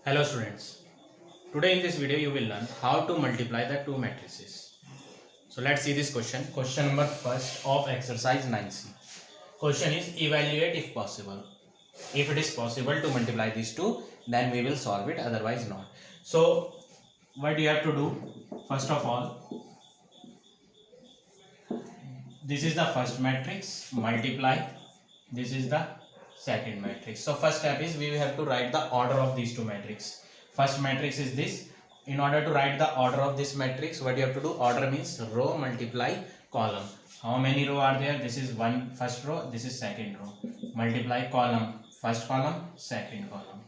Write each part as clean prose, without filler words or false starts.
Hello students, today in this video you will learn how to multiply the two matrices. So let's see this question. Question number first of exercise 9C. Question is evaluate if possible. If it is possible to multiply these two, then we will solve it, otherwise not. So what you have to do, first of all, this is the first matrix, multiply, this is the second matrix. So first step is we have to write the order of these two matrix. First matrix is this. In order to write the order of this matrix, what you have to do, order means row multiply column. How many row are there? This is one first row, this is second row. Multiply column, first column, second column.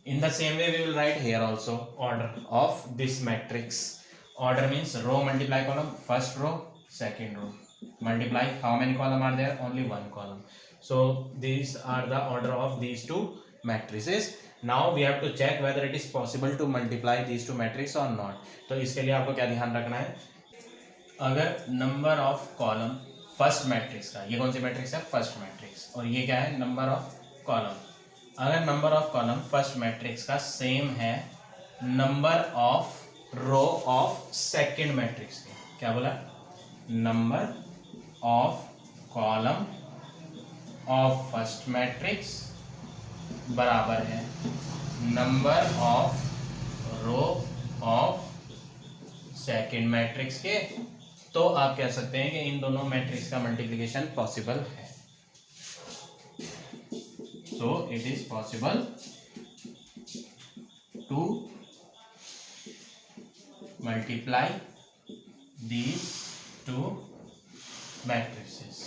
In the same way we will write here also order of this matrix. Order means row multiply column, first row, second row. Multiply, how many column are there? Only one column. So these are the order of these two matrices. Now we have to check whether it is possible to multiply these two matrices or not. तो इसके लिए आपको क्या ध्यान रखना है, अगर number of column first matrix का, ये कौन सी मैट्रिक्स है? फर्स्ट मैट्रिक्स, और ये क्या है? Number of column. अगर number of column first matrix का सेम है number of row of second matrix के, क्या बोला? Number of column of first matrix बराबर है number of row of second matrix के, तो आप कह सकते हैं कि इन दोनों मैट्रिक्स का मल्टीप्लिकेशन पॉसिबल है. सो it is possible to multiply these two matrices.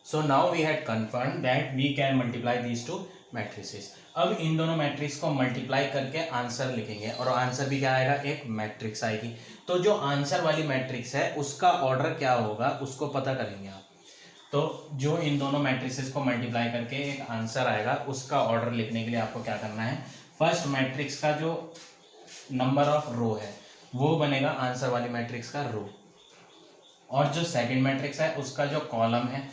So now we had confirmed that we can multiply these two matrices. अब इन दोनों मैट्रिक्स को मल्टीप्लाई करके आंसर लिखेंगे, और आंसर भी क्या आएगा? एक मैट्रिक्स आएगी. तो जो आंसर वाली मैट्रिक्स है उसका ऑर्डर क्या होगा उसको पता करेंगे आप. तो जो इन दोनों मैट्रिसेस को मल्टीप्लाई करके एक आंसर आएगा उसका ऑर्डर लिखने के लिए आपको क्या करना है, फर्स्ट मैट्रिक्स का जो नंबर ऑफ रो है वो बनेगा आंसर वाली मैट्रिक्स का रो, और जो सेकंड मैट्रिक्स है उसका जो कॉलम है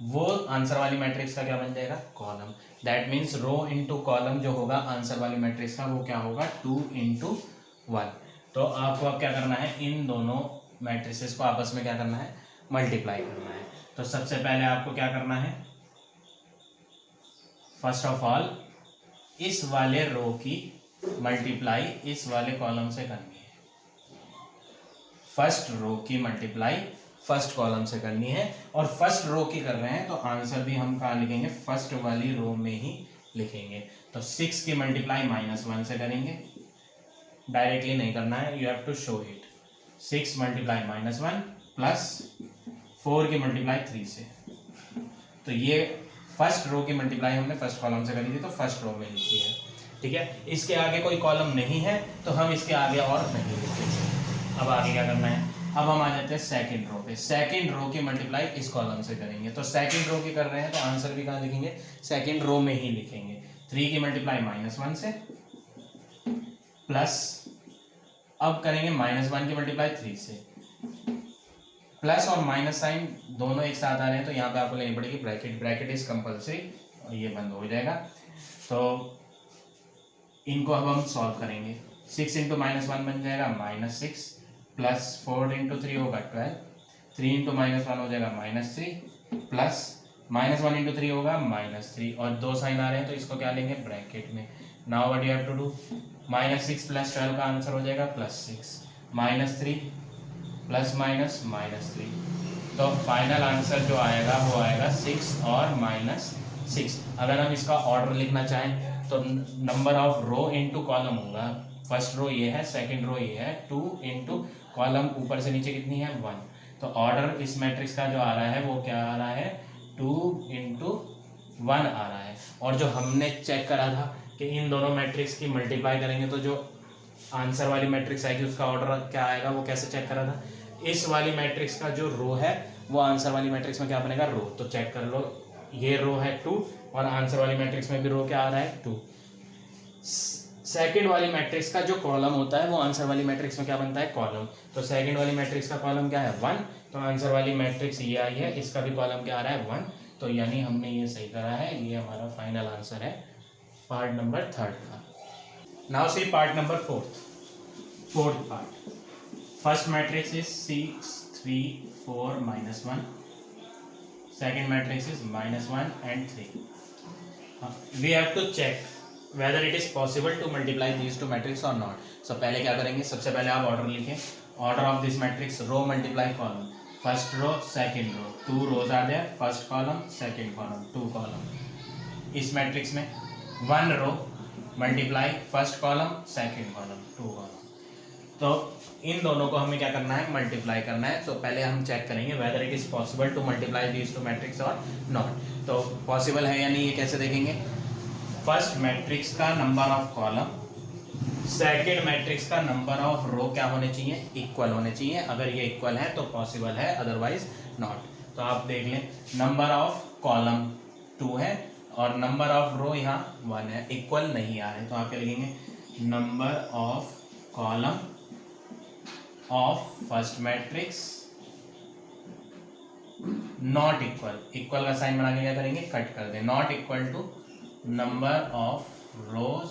वो आंसर वाली मैट्रिक्स का क्या बन जाएगा? Column. That means row into column जो होगा आंसर वाली मैट्रिक्स का वो क्या होगा? 2 into 1. तो आपको अब क्या करना है, इन दोनों मैट्रिसेस को आपस में क्या करना है? मल्टीप्लाई करना है. तो सबसे पहले आपको क्या करना है, फर्स्ट ऑफ ऑल इस वाले रो की मल्टीप्लाई इस वाले कॉलम से करनी है. फर्स्ट रो की मल्टीप्लाई फर्स्ट कॉलम से करनी है, और फर्स्ट रो की कर रहे हैं तो आंसर भी हम कहाँ लिखेंगे? फर्स्ट वाली रो में ही लिखेंगे. तो 6 की मल्टीप्लाई -1 से करेंगे, डायरेक्टली नहीं करना है, you have to show it. 6 multiply -1 plus 4 की मल्टीप्लाई 3 से. तो ये फर्स्ट रो की मल्टीप्लाई हमने फर्स्ट कॉलम से करी थी तो फर्स्ट रो में लिखी है. ठीक है, इसके आगे कोई कॉलम नहीं है तो हम इसके आगे और नहीं लिखेंगे. अब आगे क्या करना है, अब हम आ जाते हैं सेकंड रो पे. सेकंड रो की मल्टीप्लाई इस कॉलम से करेंगे. तो सेकंड रो की कर रहे हैं तो आंसर भी कहाँ लिखेंगे? सेकंड रो में ही लिखेंगे. 3 की मल्टीप्लाई -1 से प्लस, अब करेंगे -1 की मल्टीप्लाई 3 से. प्लस और माइनस साइन दोनों एक साथ आ रहे हैं तो यहाँ पे आपको लेनी पड़ेगी ब्रैकेट. ब्रैकेट इज कंपल्सरी, और ये बंद हो जाएगा. तो इनको अब हम सॉल्व करेंगे. 6 इंटू -1 बन जाएगा -6, प्लस 4 इंटू 3 होगा 12, 3 इंटू -1 हो जाएगा -3, प्लस -1 इंटू 3 होगा -3, और दो साइन आ रहे हैं तो इसको क्या लेंगे? ब्रैकेट में. Now what you have to do, -6 plus 12 का आंसर हो जाएगा +6, -3 प्लस -3. तो फाइनल आंसर जो आएगा वो आएगा 6 और -6. अगर हम इसका ऑर्डर लिखना चाहें तो number of row into column होगा. फर्स्ट रो ये है, सेकंड रो ये है, 2 इंटू कॉलम ऊपर से नीचे कितनी है? 1. तो ऑर्डर इस मैट्रिक्स का जो आ रहा है वो क्या आ रहा है? 2 इंटू 1 आ रहा है. और जो हमने चेक करा था कि इन दोनों मैट्रिक्स की मल्टीप्लाई करेंगे तो जो आंसर वाली मैट्रिक्स आएगी उसका ऑर्डर क्या आएगा, वो कैसे चेक करा था? इस वाली मैट्रिक्स का जो रो है वो आंसर वाली मैट्रिक्स में क्या बनेगा? रो. तो चेक कर लो, ये रो है 2 और आंसर वाली मैट्रिक्स में भी रो क्या आ रहा है? 2. सेकंड वाली मैट्रिक्स का जो कॉलम होता है वो आंसर वाली मैट्रिक्स में क्या बनता है? कॉलम. तो सेकंड वाली मैट्रिक्स का कॉलम क्या है? 1. तो आंसर वाली मैट्रिक्स ये आई है, इसका भी कॉलम क्या आ रहा है? 1. तो यानी हमने ये सही करा है, ये हमारा फाइनल आंसर है पार्ट नंबर थर्ड का। Now see part number fourth part. First matrix is 6 3 4 -1, second matrix is -1 and 3. We have to check whether it is possible to multiply these two matrix or not. So पहले क्या करेंगे, सबसे पहले आप order लिखें, order of this matrix, row multiply column, first row second row, 2 rows are there, first column second column, 2 column. इस matrix में 1 row multiply first column second column, 2 column. तो इन दोनों को हमें क्या करना है, मल्टीप्लाई करना है। तो पहले हम चेक करेंगे whether it is possible to multiply these two matrix और नॉट। तो पॉसिबल है या नहीं, ये कैसे देखेंगे, फर्स्ट मैट्रिक्स का number of column second matrix का नंबर ऑफ रो क्या होने चाहिए, इक्वल होने चाहिए। अगर ये इक्वल है तो पॉसिबल है, अदरवाइज नॉट। तो आप देख लें, नंबर ऑफ कॉलम 2 है और नंबर ऑफ रो यहाँ 1 है, इक्वल नहीं आ रहे। तो आप क्या लिखेंगे, number of column of first matrix not equal, equal का साइन बना के क्या करेंगे, कट कर दें, not equal to number of rows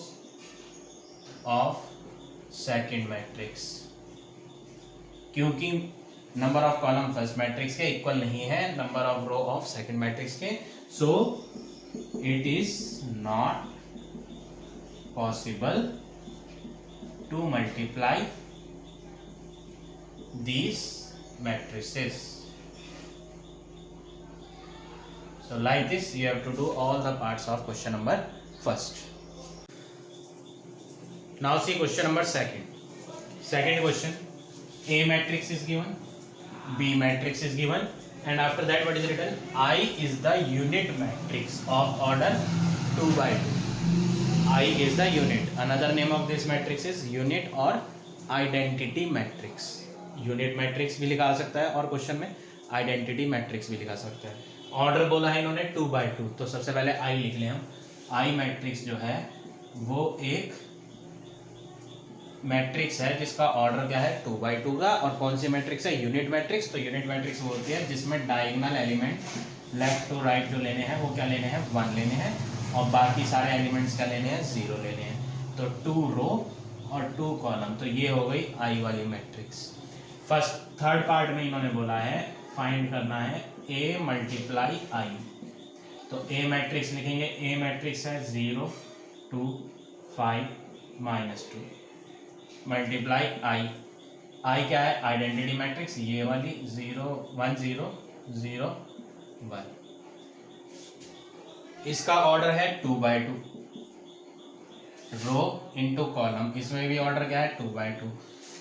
of second matrix. क्योंकि number of column first matrix के इक्वल नहीं है number of row of second matrix के, so it is not possible to multiply these matrices. So like this you have to do all the parts of question number first. Now see question number second question. A matrix is given, B matrix is given, and after that what is written, I is the unit matrix of order 2 by 2. I is the unit. Another name of this matrix is unit or identity matrix. Unit matrix भी लिखा सकता है और question में identity matrix भी लिखा सकता है। ऑर्डर बोला है इन्होंने 2 by 2, तो सबसे पहले आई लिख लें हम। आई मैट्रिक्स जो है वो एक मैट्रिक्स है जिसका ऑर्डर क्या है, 2 by 2 का। और कौन सी मैट्रिक्स है, यूनिट मैट्रिक्स। तो यूनिट मैट्रिक्स वो होती है जिसमें diagonal element left to right जो लेने हैं वो क्या लेने हैं, 1 लेने हैं, और बाकी सारे एलिमेंट्स क्या लेने हैं, 0 लेने हैं। तो 2 रो और 2 कॉलम, तो ये हो गई आई वाली मैट्रिक्स। थर्ड पार्ट में इन्होंने बोला है फाइंड करना है ए मल्टीप्लाई आई। तो ए मैट्रिक्स लिखेंगे, ए मैट्रिक्स है 0 2 5 -2 मल्टीप्लाई आई। आई क्या है, आइडेंटिटी मैट्रिक्स, ये वाली 0 1 0 0 1। इसका ऑर्डर है 2 by 2, रो इंटू कॉलम, इसमें भी ऑर्डर क्या है, 2 by 2।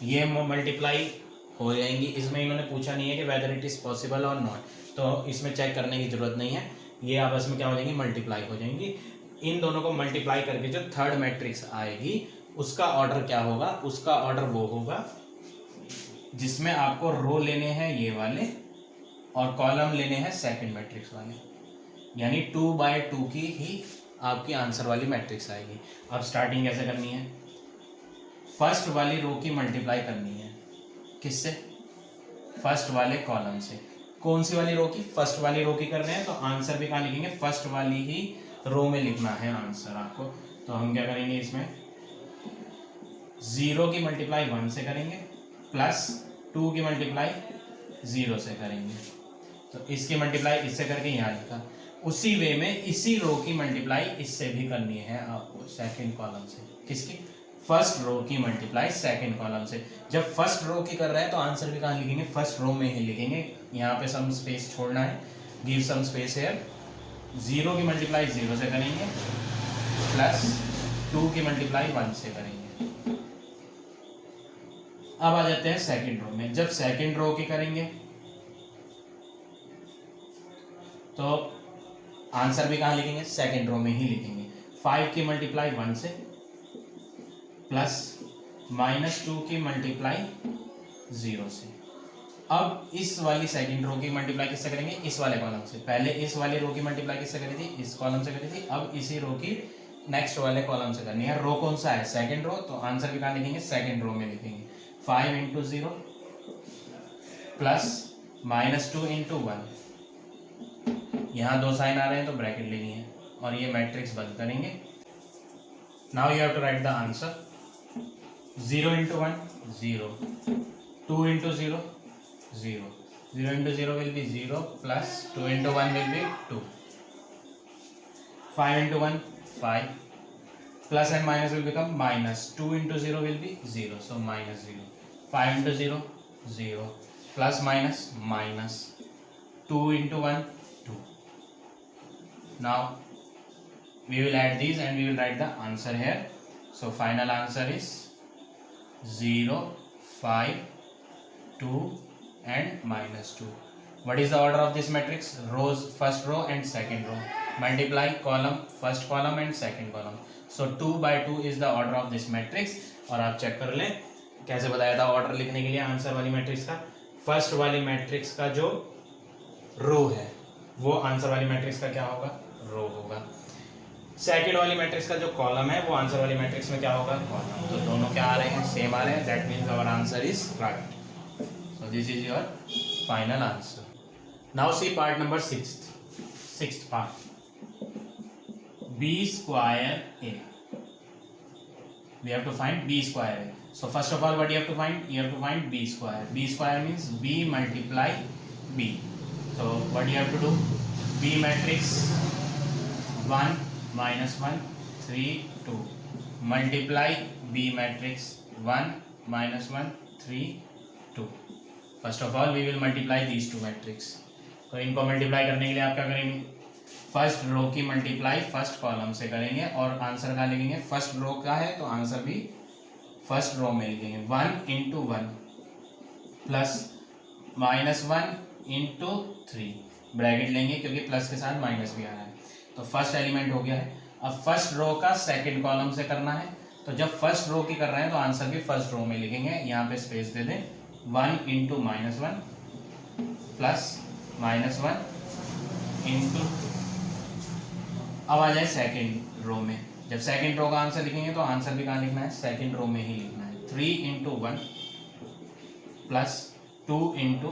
ये मल्टीप्लाई हो जाएंगी। इसमें इन्होंने पूछा नहीं है कि वेदर इट इज़ पॉसिबल और नॉट, तो इसमें चेक करने की ज़रूरत नहीं है। ये आपस में क्या हो जाएंगी, मल्टीप्लाई हो जाएंगी। इन दोनों को मल्टीप्लाई करके जो थर्ड मैट्रिक्स आएगी उसका ऑर्डर क्या होगा, उसका ऑर्डर वो होगा जिसमें आपको रो लेने हैं ये वाले और कॉलम लेने हैं सेकंड मैट्रिक्स वाले, यानी 2 by 2 की ही आपकी आंसर वाली मैट्रिक्स आएगी। अब स्टार्टिंग कैसे करनी है, फर्स्ट वाली रो की मल्टीप्लाई करनी है, किससे, फर्स्ट वाले कॉलम से। कौन सी वाली रो की, फर्स्ट वाली रो की कर रहे हैं, तो आंसर भी कहाँ लिखेंगे, फर्स्ट वाली ही रो में लिखना है आंसर आपको। तो हम क्या करेंगे, इसमें 0 की मल्टीप्लाई 1 से करेंगे प्लस 2 की मल्टीप्लाई 0 से करेंगे। तो इसकी मल्टीप्लाई इससे करके यहाँ लिखा। उसी वे में इसी रो की मल्टीप्लाई इससे भी करनी है आपको सेकंड कॉलम से। किसकी, फर्स्ट रो की मल्टीप्लाई सेकंड कॉलम से। जब फर्स्ट रो की कर रहे हैं तो आंसर भी कहाँ लिखेंगे, फर्स्ट रो में ही लिखेंगे। यहाँ पे सम स्पेस छोड़ना है, गिव सम स्पेस है। 0 की मल्टीप्लाई 0 से करेंगे प्लस 2 की मल्टीप्लाई 1 से करेंगे। अब आ जाते हैं सेकंड रो में। जब सेकंड रो की करेंगे तो आंसर भी कहाँ लिखेंगे, सेकंड रो में ही लिखेंगे। 5 की मल्टीप्लाई 1 से प्लस -2 की मल्टीप्लाई 0 से। अब इस वाली सेकंड रो की मल्टीप्लाई किससे करेंगे, इस वाले कॉलम से। पहले इस वाली रो की मल्टीप्लाई किससे करी थी, इस कॉलम से करी थी। अब इसी रो की नेक्स्ट वाले कॉलम से करनी है। रो कौन सा है, सेकंड रो, तो आंसर भी कहाँ लिखेंगे, सेकंड रो में लिखेंगे। 5 × 0 प्लस -2 × 1। यहाँ 2 साइन आ रहे हैं तो ब्रैकेट लेनी है और ये मैट्रिक्स बंद करेंगे। Now you have to write the answer. 0 into 1, 0. 2 into 0, 0. 0 into 0 will be 0 plus 2 into 1 will be 2. 5 into 1, 5. Plus and minus will become minus. 2 into 0 will be 0. So minus 0. 5 into 0, 0. Plus minus, minus. 2 into 1, 2. Now we will add these and we will write the answer here. So final answer is 0, 5, 2 and minus 2. What is the order of this matrix? Rows, first row and second row. Multiply column, first column and second column. So 2 by 2 is the order of this matrix. और आप check कर लें कैसे बताया था order लिखने के लिए आंसर वाली मैट्रिक्स का. फर्स्ट वाली मैट्रिक्स का जो रो है वो आंसर वाली मैट्रिक्स का क्या होगा? रो होगा. सेकेंड वाली मैट्रिक्स का जो कॉलम है वो आंसर वाली मैट्रिक्स में क्या होगा? कॉलम. तो दोनों क्या आ रहे हैं? सेम आ रहे हैं. That means our answer is right. So this is your final answer. Now see part number sixth part. b square a. We have to find b square a. So first of all what you have to find? You have to find b square. B square means b multiply b. So what you have to do? B matrix 1 minus 1 3 2 multiply b matrix 1 minus 1 3 2. First of all we will multiply these two matrix. तो इनको multiply करने के लिए आप क्या करेंगे? First row की multiply first column से करेंगे और आंसर का लिखेंगे. फर्स्ट रो का है तो आंसर भी फर्स्ट रो में लिखेंगे. 1 into 1 plus minus 1 into 3 bracket लेंगे क्योंकि प्लस के साथ माइनस भी आ रहा है. तो फर्स्ट एलिमेंट हो गया है. अब फर्स्ट रो का सेकंड कॉलम से करना है. तो जब फर्स्ट रो की कर रहे हैं तो आंसर भी फर्स्ट रो में लिखेंगे. यहाँ पे स्पेस दे दें. 1 into minus 1 plus minus 1 into. अब आ जाए सेकेंड रो में. जब सेकेंड रो का आंसर लिखेंगे तो आंसर भी कहाँ लिखना है? सेकेंड रो में ही लिखना है. 3 इंटू 1 प्लस 2 इंटू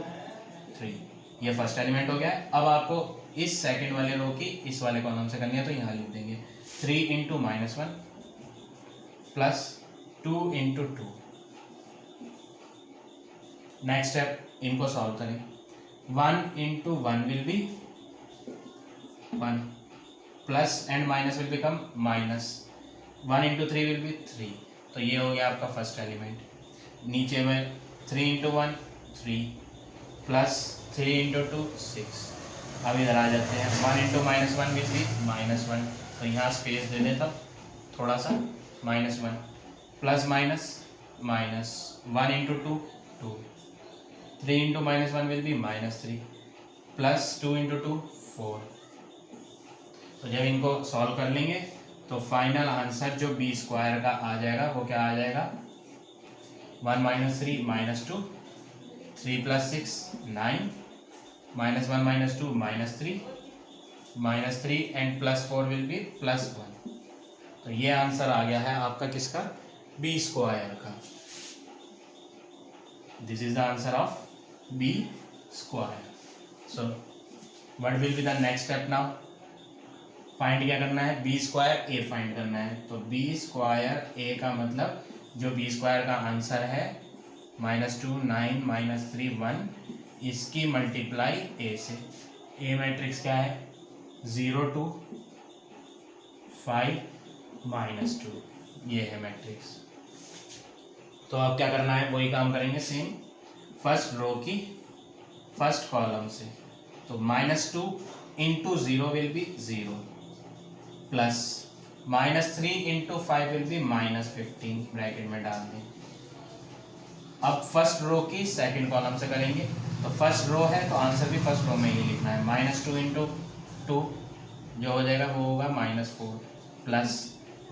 3. ये फर्स्ट एलिमेंट हो गया है. अब आपको इस सेकेंड वाले रो की इस वाले कॉलम से करनी है तो यहाँ लिख देंगे 3 into minus 1 plus 2 into 2. Next step इनको सॉल्व करें. 1 into 1 will be 1 plus and minus will become minus. 1 into 3 will B 3. तो ये हो गया आपका फर्स्ट एलिमेंट. नीचे में 3 इंटू 1 3 प्लस 3 इंटू 2 6. अब इधर आ जाते हैं. 1 into minus 1 will be minus 1. तो यहाँ स्पेस दे दें तब थोड़ा सा. Minus 1 plus minus minus 1 into 2 2. 3 into minus 1 will be minus 3 plus 2 into 2 4. तो जब इनको सॉल्व कर लेंगे तो फाइनल आंसर जो बी स्क्वायर का आ जाएगा वो क्या आ जाएगा? 1 minus 3 minus 2 3 plus 6 9 minus 1 minus 2 minus 3 and plus 4 will be plus 1. तो ये आंसर आ गया है आपका किसका? बी स्क्वायर का. This is the answer of b square. So what will be the next step now? Find क्या करना है? बी स्क्वायर ए फाइंड करना है. तो बी स्क्वायर ए का मतलब जो बी स्क्वायर का आंसर है -2 9 -3 1 इसकी मल्टीप्लाई ए से. ए मैट्रिक्स क्या है? 0 2 5 -2. ये है मैट्रिक्स. तो अब क्या करना है? वही काम करेंगे सेम. फर्स्ट रो की फर्स्ट कॉलम से. तो -2 into 0 will be 0 plus -3 into 5 will be -15 bracket में डाल दें. अब फर्स्ट रो की सेकंड कॉलम से करेंगे. तो फर्स्ट रो है तो आंसर भी फर्स्ट रो में ही लिखना है. -2 इंटू 2 जो हो जाएगा वो होगा -4 plus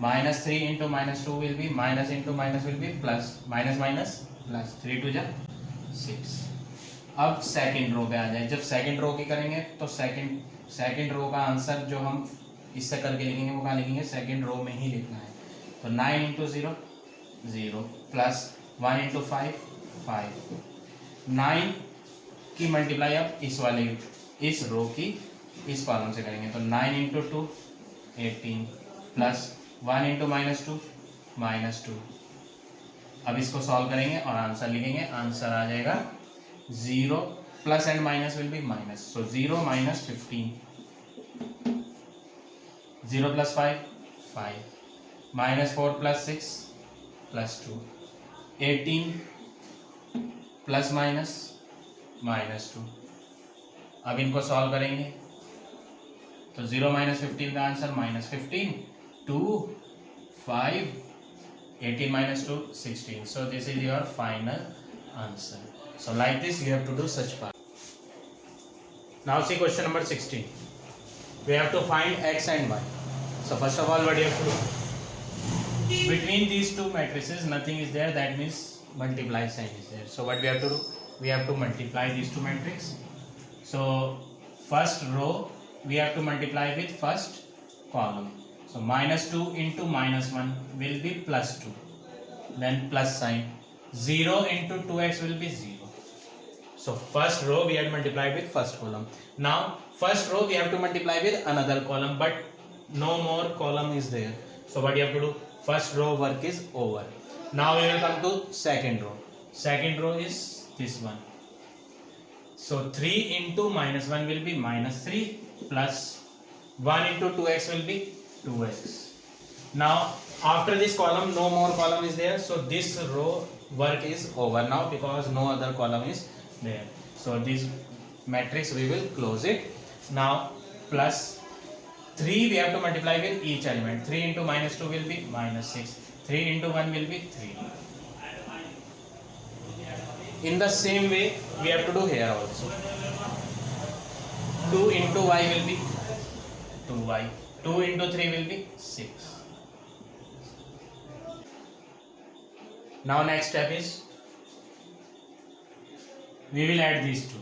-3 into -2 will be minus into minus will be plus minus minus plus 3 2 जा 6. अब सेकंड रो पे आ जाए. जब सेकंड रो की करेंगे तो सेकंड रो का आंसर जो हम इससे करके लिखेंगे वो कहाँ लिखेंगे? सेकंड रो में ही लिखना है. तो 9 इंटू 0 0 प्लस 1 इंटू 5 5. 9 की मल्टीप्लाई अब इस रो की इस कॉलम से करेंगे. तो 9 इंटू 2 18 प्लस 1 इंटू -2 -2। अब इसको सॉल्व करेंगे और आंसर लिखेंगे, आंसर आ जाएगा 0 plus and minus will be minus, so 0 minus 15, 0 plus 5 5, -4 plus 6 plus 2, 18 plus minus -2। अब इनको सॉल्व करेंगे तो 0 माइनस 15 का answer -15, 2 5, 18 minus 2 16, so this is your final answer. So like this you have to do such part. Now see question number 16. We have to find x and y. So first of all what you have to do, between these two matrices nothing is there, that means multiply sign is there. So what we have to do, we have to multiply these two matrices. So first row we have to multiply with first column. So -2 into -1 will be +2, then plus sign, 0 into 2x will be 0. So first row we have to multiply with first column. Now first row we have to multiply with another column, but no more column is there. So what you have to do, first row work is over. Now we will come to second row. Second row is this one. So 3 into -1 will be -3, plus 1 into 2x will be 2x. Now after this column no more column is there, so this row work is over now because no other column is there. So this matrix we will close it. Now plus 3 we have to multiply with each element. 3 into -2 will be -6, 3 into 1 will be 3. In the same way we have to do here also. 2 into y will be 2y, 2 into 3 will be 6. Now next step is we will add these two.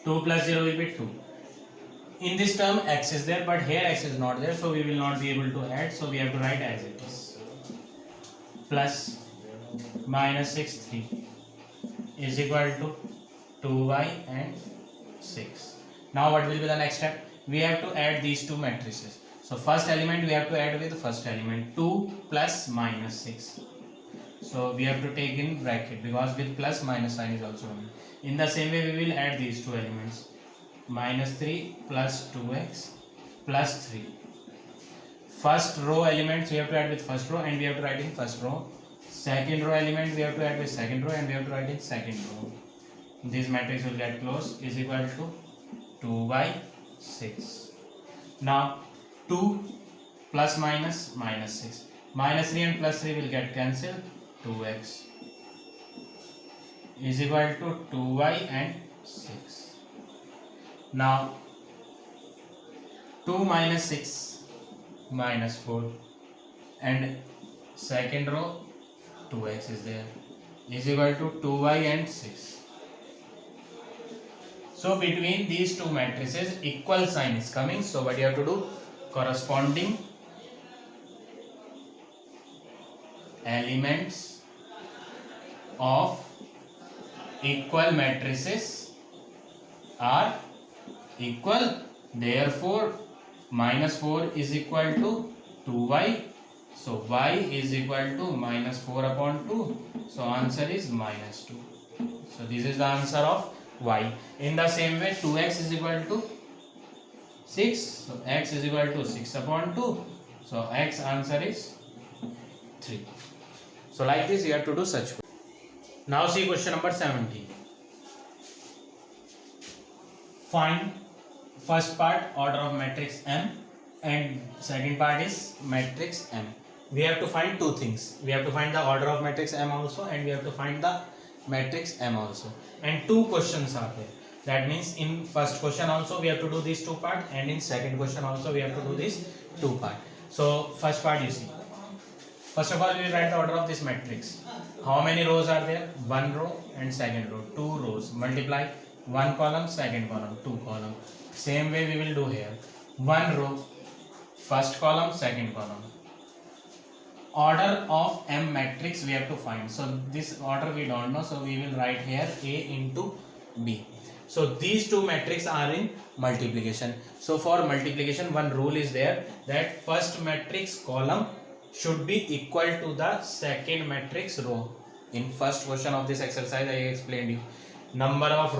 2 plus 0 will be 2. In this term x is there, but here x is not there, so we will not be able to add, so we have to write as it is. Plus -6 3 is equal to 2y and 6. Now what will be the next step? We have to add these two matrices. So first element we have to add with first element, 2 plus -6. So we have to take in bracket because with plus minus sign is also on. In the same way we will add these two elements, -3 plus 2x plus 3. First row elements we have to add with first row and we have to write in first row. Second row element we have to add with second row and we have to write in second row. This matrix will get closed, is equal to 2 by 6. Now 2 plus minus -6, -3 and plus 3 will get cancelled. 2x is equal to 2y and 6. Now 2 minus 6 -4 and second row 2x is there, is equal to 2y and 6. So between these two matrices equal sign is coming, so what you have to do, corresponding elements of equal matrices are equal, therefore -4 is equal to 2y, so y is equal to -4 upon 2, so answer is -2. So this is the answer of y. In the same way 2x is equal to 6, so x is equal to 6 upon 2, so x answer is 3. So like this you have to do such. Now see question number 17. Find first part order of matrix M and second part is matrix M. We have to find two things. We have to find the order of matrix M also and we have to find the matrix M also. And two questions are there. That means in first question also we have to do these two part and in second question also we have to do these two part. So first part you see. First of all we will write the order of this matrix. How many rows are there? One row and second row. Two rows. Multiply one column, second column, two column. Same way we will do here. One row, first column, second column. Order of M matrix we have to find. So this order we don't know, so we will write here A into B. So these two matrices are in multiplication. So for multiplication one rule is there, that first matrix column should be equal to the second matrix row. In first question of this exercise, I explained you number of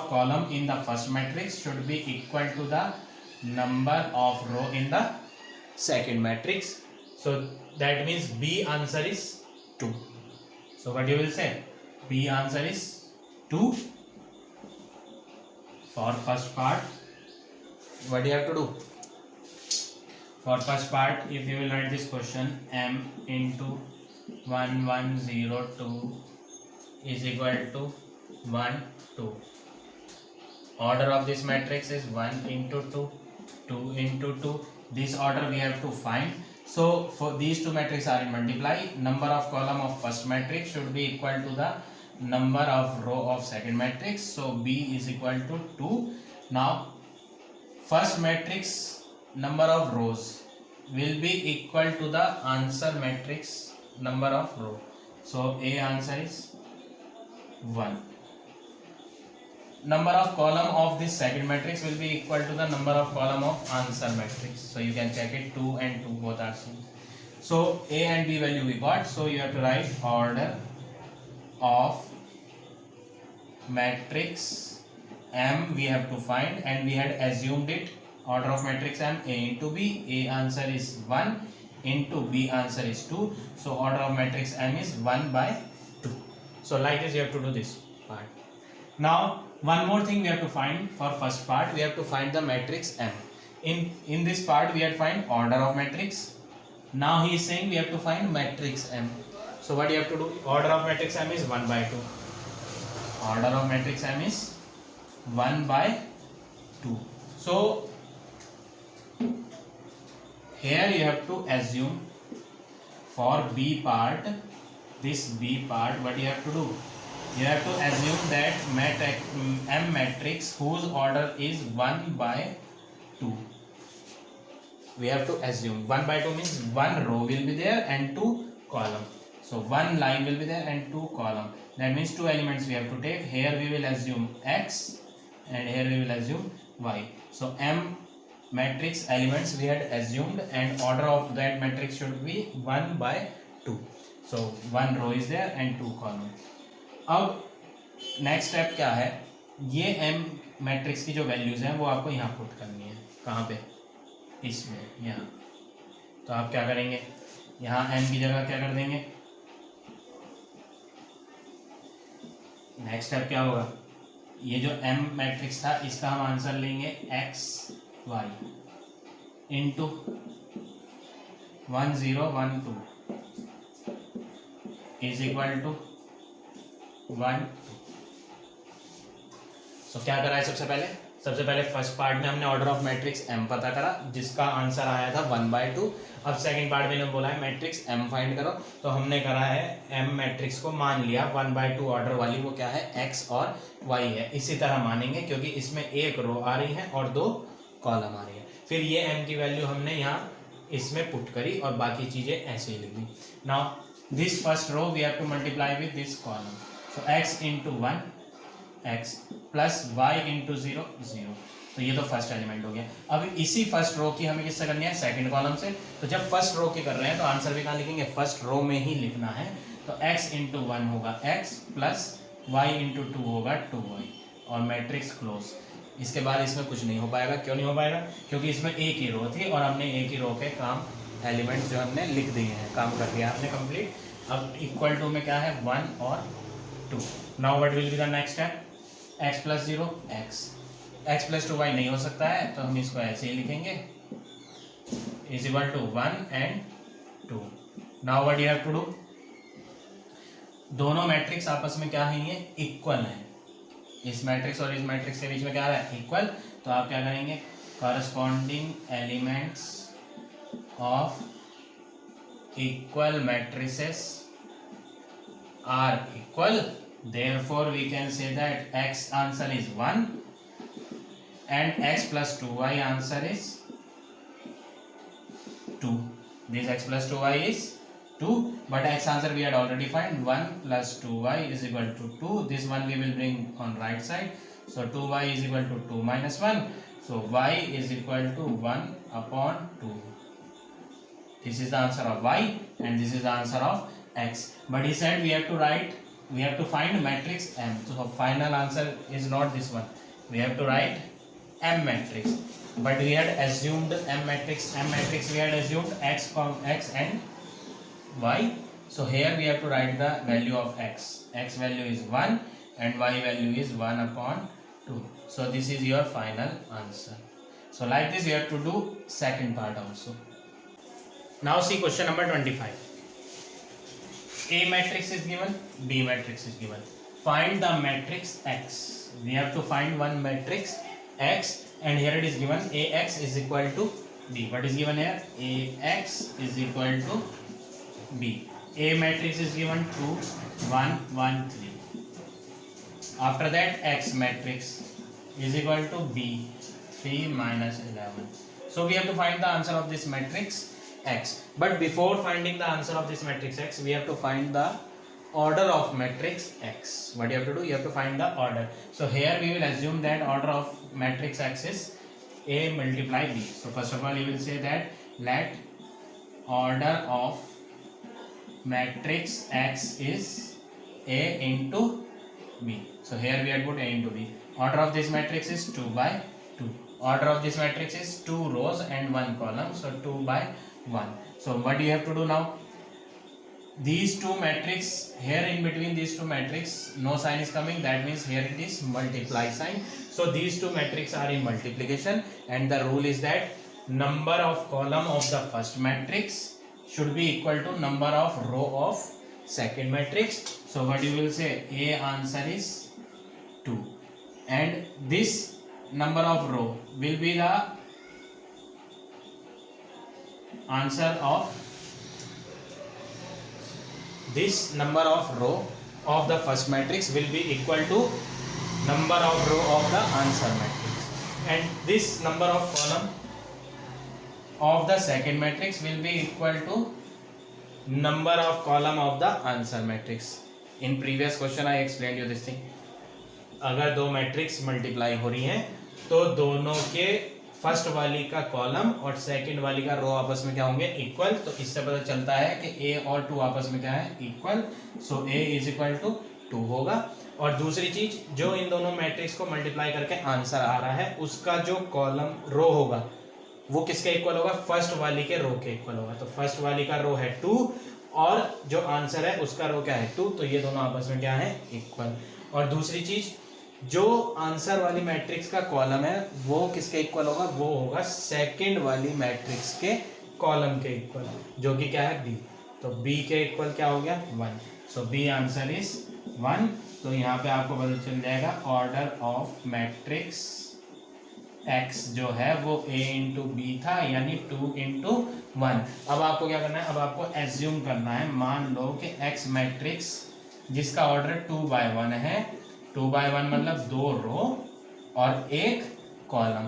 column in the first matrix should be equal to the number of row in the second matrix. So that means B answer is 2. So what you will say? B answer is 2 for first part. What do you have to do? For first part, if you will write this question, m into 1102 is equal to 1 2. Order of this matrix is 1 into 2, 2 into 2. This order we have to find. So for these two matrices are in multiply. Number of column of first matrix should be equal to the number of row of second matrix. So B is equal to 2. Now first matrix number of rows will be equal to the answer matrix number of row. So A answer is 1. Number of column of this second matrix will be equal to the number of column of answer matrix. So you can check it, 2 and 2 both are same. So A and B value we got. So you have to write order of matrix M we have to find, and we had assumed it. Order of matrix M, A into B. A answer is 1 into B answer is 2. So order of matrix M is 1 by 2. So like this you have to do this part. Now one more thing we have to find for first part. We have to find the matrix M. In this part we have to find order of matrix. Now he is saying we have to find matrix M. So what you have to do? Order of matrix M is 1 by 2. Order of matrix M is 1 by 2. So here you have to assume for B part, this B part, what you have to do? You have to assume that M matrix whose order is 1 by 2. We have to assume 1 by 2 means 1 row will be there and 2 column. So 1 line will be there and 2 column. That means 2 elements we have to take. Here we will assume X and here we will assume Y. So M matrix elements we had assumed, and order of that matrix should be 1 by 2. So 1 row is there and 2 column. अब next step क्या है? ये M matrix की जो values हैं वो आपको यहाँ पुट करनी है. कहाँ पे? इसमें, यहाँ. तो आप क्या करेंगे? यहाँ M की जगह क्या कर देंगे? नेक्स्ट स्टेप क्या होगा? ये जो M मैट्रिक्स था इसका हम आंसर लेंगे x y into 1012 is equal to 1. So क्या करा है? सबसे पहले फर्स्ट पार्ट में हमने ऑर्डर ऑफ मैट्रिक्स M पता करा जिसका आंसर आया था 1 by 2. अब सेकंड पार्ट में ने बोला है मैट्रिक्स M फाइंड करो, तो हमने करा है M मैट्रिक्स को मान लिया 1 by 2 ऑर्डर वाली, वो क्या है? X और Y है. इसी तरह मानेंगे क्योंकि इसमें एक रो आ रही है और 2 कॉलम आ रही है. फिर ये M की वैल्यू हमने यहाँ इसमें पुट करी और बाकी चीजें ऐसे ही लिख दी. Now this first row we have to multiply with this column. So x into 1 x plus y into 0 0. तो ये तो फर्स्ट एलिमेंट हो गया. अब इसी फर्स्ट रो की हमें किससे करनी है? सेकंड कॉलम से. तो जब फर्स्ट रो की कर रहे हैं तो आंसर भी कहाँ लिखेंगे? फर्स्ट रो में ही लिखना है. तो x इंटू 1 होगा x प्लस y इंटू 2 होगा 2y और मैट्रिक्स क्लोज. इसके बाद इसमें कुछ नहीं हो पाएगा. क्यों नहीं हो पाएगा? क्योंकि इसमें एक ही रो थी और हमने एक ही रो के काम एलिमेंट जो हमने लिख दिए हैं, काम कर दिया आपने कंप्लीट. अब इक्वल टू में क्या है? 1 और 2. Now what will be the next step? x plus 0 x plus 2y नहीं हो सकता है तो हम इसको ऐसे ही लिखेंगे is equal to 1 and 2. Now what you have to do? दोनों मैट्रिक्स आपस में क्या है? ये इक्वल है. इस मैट्रिक्स और इस मैट्रिक्स के बीच में क्या है? इक्वल. तो आप क्या करेंगे? Corresponding elements of equal matrices are equal. Therefore we can say that x answer is 1 and x plus 2y answer is 2. This x plus 2y is 2, but x answer we had already find 1 plus 2y is equal to 2. This one we will bring on right side. So 2y is equal to 2 minus 1. So y is equal to 1 upon 2. This is the answer of y and this is the answer of x. But he said we have to find matrix M. So final answer is not this one. We have to write M matrix. But we had assumed M matrix. We had assumed x and y. So here we have to write the value of x. X value is 1 and y value is 1 upon 2. So this is your final answer. So like this you have to do second part also. Now see question number 25. A matrix is given, B matrix is given. Find the matrix X. We have to find one matrix X and here it is given AX is equal to B. What is given here? AX is equal to B. A matrix is given 2, 1, 1, 3. After that X matrix is equal to B, 3 minus 11. So we have to find the answer of this matrix X. But before finding the answer of this matrix X, we have to find the order of matrix X. What you have to do? You have to find the order. So here we will assume that order of matrix X is A multiply B. So first of all you will say that let order of matrix X is A into B. So here we have put A into B. Order of this matrix is 2 by 2. Order of this matrix is 2 rows and 1 column. So 2 by 1. So what do you have to do now? These two matrix, here in between these two matrix, no sign is coming. That means here it is multiply sign. So these two matrix are in multiplication and the rule is that number of column of the first matrix should be equal to number of row of second matrix. So what you will say? A answer is 2 and this number of row will be the answer of this number of row of the first matrix will be equal to number of row of the answer matrix and this number of column of the second matrix will be equal to number of column of the answer matrix. In previous question I explained you this thing. अगर दो matrix multiply हो रही हैं तो दोनों के first वाली का कॉलम और सेकंड वाली का रो आपस में क्या होंगे? इक्वल. तो इससे पता चलता है कि ए और 2 आपस में क्या है? Equal. So a is equal to 2 होगा. और दूसरी चीज, जो इन दोनों मैट्रिक्स को मल्टीप्लाई करके आंसर आ रहा है उसका जो कॉलम रो होगा वो किसके इक्वल होगा? फर्स्ट वाली के रो के इक्वल होगा. तो फर्स्ट वाली का रो है 2 और जो आंसर है उसका रो क्या है? 2. तो ये दोनों आपस में क्या है? इक्वल. और दूसरी चीज, जो आंसर वाली मैट्रिक्स का कॉलम है वो किसके इक्वल होगा? वो होगा सेकंड वाली मैट्रिक्स के कॉलम के इक्वल, जो कि क्या है? बी. तो बी के इक्वल क्या हो गया? 1. सो बी आंसर इज 1. तो यहाँ पे आपको पता चल जाएगा ऑर्डर ऑफ मैट्रिक्स एक्स जो है वो ए इंटू बी था, यानी 2 इंटू 1. अब आपको क्या करना है? अब आपको एज्यूम करना है, मान लो कि एक्स मैट्रिक्स जिसका ऑर्डर 2 by 1 है. 2 by 1 मतलब 2 रो और 1 कॉलम.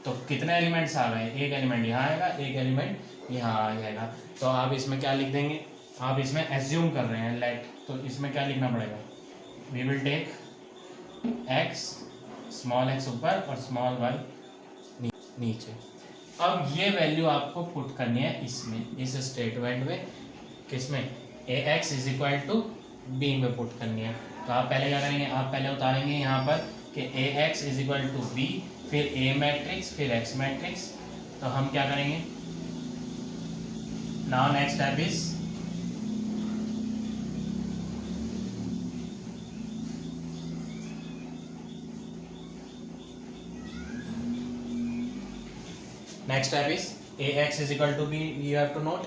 तो कितने एलिमेंट्स आ गए? एक एलिमेंट यहाँ आएगा, एक एलिमेंट यहाँ आ जाएगा. तो आप इसमें क्या लिख देंगे? आप इसमें एज्यूम कर रहे हैं लेट, तो इसमें क्या लिखना पड़ेगा? We will take x, small x ऊपर और स्मॉल वाई नीचे. अब ये वैल्यू आपको पुट करनी है इसमें, इस स्टेटमेंट में. किसमें? A X is equal to B में पुट करनी है. तो आप पहले क्या करेंगे? आप पहले उतारेंगे यहाँ पर कि A X is equal to B, फिर ए मैट्रिक्स, फिर एक्स मैट्रिक्स. तो हम क्या करेंगे? Now next step is A X is equal to B. You have to note,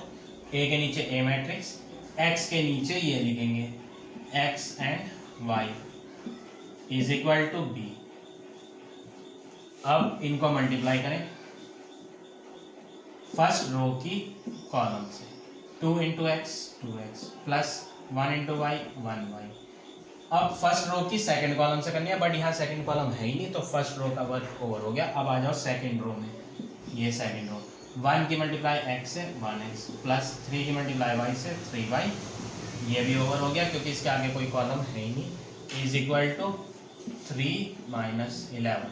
A के नीचे ए मैट्रिक्स, एक्स के नीचे ये लिखेंगे X and y is equal to B. अब इनको मल्टीप्लाई करें फर्स्ट रो की कॉलम से. 2 into x 2x plus 1 into y 1y. अब फर्स्ट रो की सेकंड कॉलम से करनी है, बट यहाँ सेकंड कॉलम है ही नहीं तो फर्स्ट रो का वर्क ओवर हो गया. अब आ जाओ सेकंड रो में. ये सेकंड रो, 1 की मल्टीप्लाई x से 1x प्लस 3 की मल्टीप्लाई y से 3y. ये भी ओवर हो गया क्योंकि इसके आगे कोई कॉलम है ही नहीं. Is equal to 3 minus 11.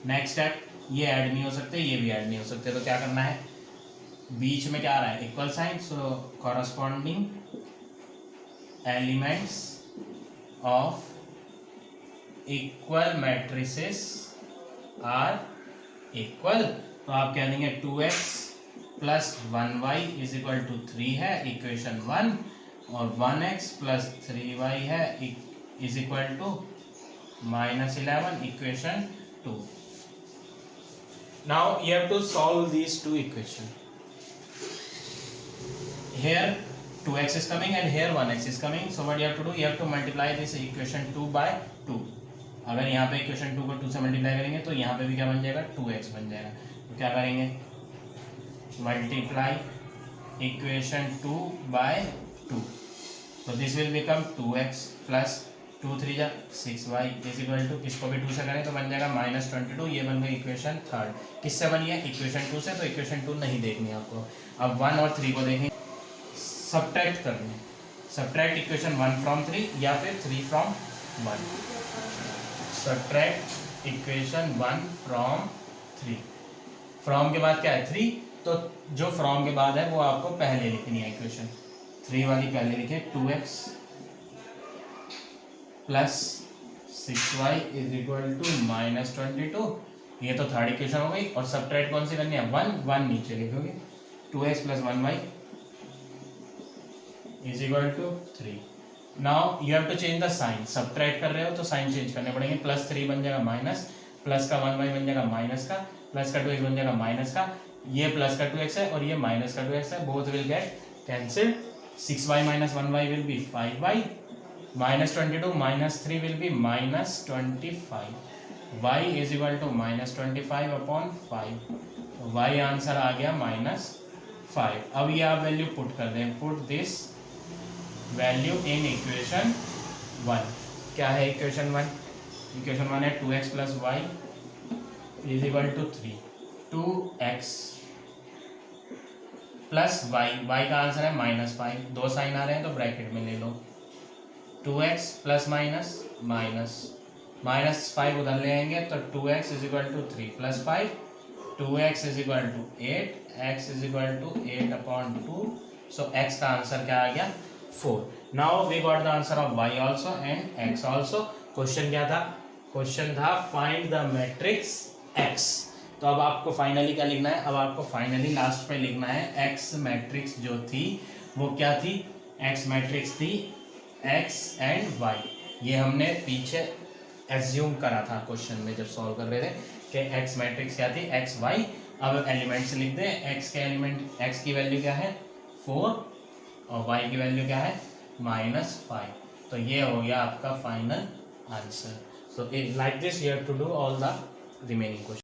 Next step, ये ऐड नहीं हो सकते, ये भी ऐड नहीं हो सकते. तो क्या करना है? बीच में क्या आ रहा है, equal sign, so corresponding elements of equal matrices are equal. तो आप कह देंगे 2x plus 1y is equal to 3 है इक्वेशन 1, और 1x प्लस 3y है is equal to -11 equation 2। Now you have to solve these two equation. Here 2x is coming and here 1x is coming, so what you have to do, you have to multiply this equation 2 by 2। अगर यहाँ पे equation 2 को 2 से multiply करेंगे तो यहाँ पे भी क्या बन जाएगा, 2x बन जाएगा। तो क्या करेंगे, मल्टीप्लाई इक्वेशन 2 बाय 2, तो this will become 2x plus 2 3 जा 6y इज इक्वल टू, इसको भी 2 से करें तो बन जाएगा -22। ये बन गई इक्वेशन 3। किससे बनी है, इक्वेशन 2 से, तो इक्वेशन 2 नहीं देखनी है आपको। अब 1 और 3 को देखें, सब्ट्रैक्ट करने, सब्ट्रैक्ट इक्वेशन 1 फ्रॉम 3 या फिर 3 from 1। Subtract equation 1 from 3, from के बाद क्या है 3, तो जो फ्रॉम के बाद है वो आपको पहले लिखनी है, इक्वेशन 3 वाली पहले लिखे, 2x plus 6y is equal to -22। ये तो थर्ड इक्वेशन हो गई, और सब्ट्रैक्ट कौन सी करनी है, 1 नीचे लिखोगे, 2x plus 1y is equal to 3। Now you have to change the sign, subtract कर रहे हो तो साइन चेंज करने पड़ेंगे, +3 बन जाएगा माइनस, प्लस का 1y बन जाएगा माइनस का, प्लस का 2x बन जाएगा माइनस का, ये प्लस का 2x है और ये माइनस का 2x है, both will get cancelled. 6y minus 1y will be 5y, -22 minus 3 will be -25, y is equal to -25 upon 5, y answer आ गया -5। अब ये आप वैल्यू पुट कर दें, put this value in equation 1। क्या है इक्वेशन 1, इक्वेशन 1 है 2x plus Y is equal to 3, 2x plus Y, Y का आंसर है -5, दो साइन आ रहे हैं तो ब्रैकेट में ले लो, 2x प्लस माइनस माइनस -5 उधर ले आएंगे तो 2x is equal to 3 plus 5, 2x is equal to 8, x is equal to 8 upon 2, so x का आंसर क्या आ गया 4। Now we got the answer of y also and x also. Question क्या था, क्वेश्चन था फाइंड द मैट्रिक्स x। तो अब आपको फाइनली क्या लिखना है, अब आपको फाइनली लास्ट पे लिखना है x मैट्रिक्स जो थी वो क्या थी, x मैट्रिक्स थी x एंड y। ये हमने पीछे एज्यूम करा था क्वेश्चन में जब सॉल्व कर रहे थे कि x मैट्रिक्स क्या थी, x y। अब एलिमेंट्स लिख दें, x के एलिमेंट, x की वैल्यू क्या है 4 और y की वैल्यू क्या है -5। तो ये हो गया आपका final answer. So like this you have to do all the remaining question.